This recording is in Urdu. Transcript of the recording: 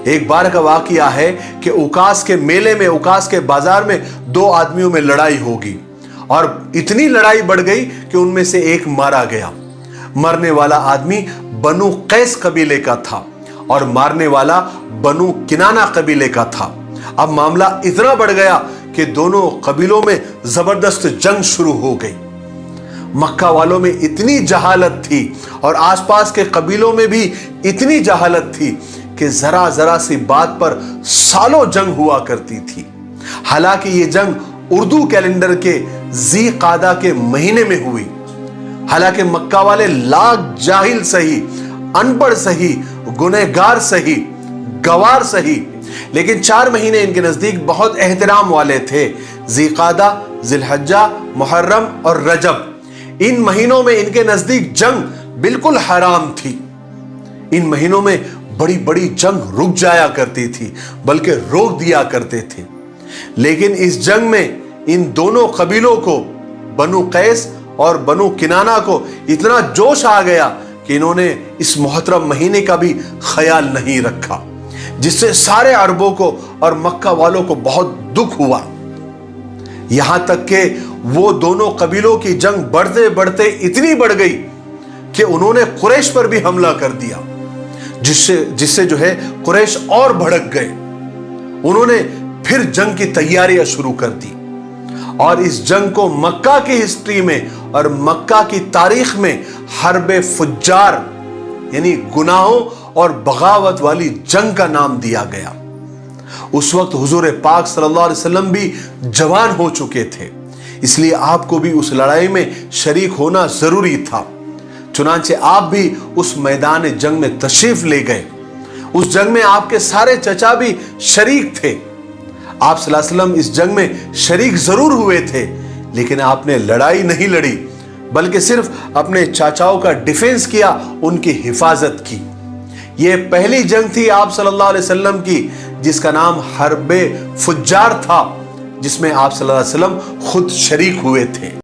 ایک بار کا واقعہ ہے کہ اوکاس کے میلے میں، اوکاس کے بازار میں دو آدمیوں میں لڑائی ہوگی اور اتنی لڑائی بڑھ گئی کہ ان میں سے ایک مارا گیا۔ مرنے والا آدمی بنو قیس قبیلے کا تھا اور مارنے والا بنو کنانہ قبیلے کا تھا۔ اب معاملہ اتنا بڑھ گیا کہ دونوں قبیلوں میں زبردست جنگ شروع ہو گئی۔ مکہ والوں میں اتنی جہالت تھی اور آس پاس کے قبیلوں میں بھی اتنی جہالت تھی کہ ذرا ذرا سی بات پر سالوں جنگ ہوا کرتی تھی۔ حالانکہ یہ جنگ اردو کیلنڈر کے ذی قعدہ کے مہینے میں ہوئی۔ حالانکہ مکہ والے لاکھ جاہل سہی، ان پڑھ سہی، گنہگار سہی، گوار سہی، لیکن 4 مہینے ان کے نزدیک بہت احترام والے تھے۔ ذی قعدہ، ذی الحجہ، محرم اور رجب، ان مہینوں میں ان کے نزدیک جنگ بالکل حرام تھی۔ ان مہینوں میں بڑی بڑی جنگ رک جایا کرتی تھی، بلکہ روک دیا کرتے تھے۔ لیکن اس جنگ میں ان دونوں قبیلوں کو، بنو قیس اور بنو کنانہ کو، اتنا جوش آ گیا کہ انہوں نے اس محترم مہینے کا بھی خیال نہیں رکھا، جس سے سارے عربوں کو اور مکہ والوں کو بہت دکھ ہوا۔ یہاں تک کہ وہ دونوں قبیلوں کی جنگ بڑھتے بڑھتے اتنی بڑھ گئی کہ انہوں نے قریش پر بھی حملہ کر دیا، جس سے جو ہے قریش اور بھڑک گئے۔ انہوں نے پھر جنگ کی تیاریاں شروع کر دی اور اس جنگ کو مکہ کی ہسٹری میں اور مکہ کی تاریخ میں حرب فجار، یعنی گناہوں اور بغاوت والی جنگ کا نام دیا گیا۔ اس وقت حضور پاک صلی اللہ علیہ وسلم بھی جوان ہو چکے تھے، اس لیے آپ کو بھی اس لڑائی میں شریک ہونا ضروری تھا۔ چنانچہ آپ بھی اس میدان جنگ میں تشریف لے گئے۔ اس جنگ میں آپ کے سارے چچا بھی شریک تھے۔ آپ صلی اللہ علیہ وسلم اس جنگ میں شریک ضرور ہوئے تھے، لیکن آپ نے لڑائی نہیں لڑی، بلکہ صرف اپنے چاچاؤں کا ڈیفنس کیا، ان کی حفاظت کی۔ یہ پہلی جنگ تھی آپ صلی اللہ علیہ وسلم کی جس کا نام حرب فجار تھا، جس میں آپ صلی اللہ علیہ وسلم خود شریک ہوئے تھے۔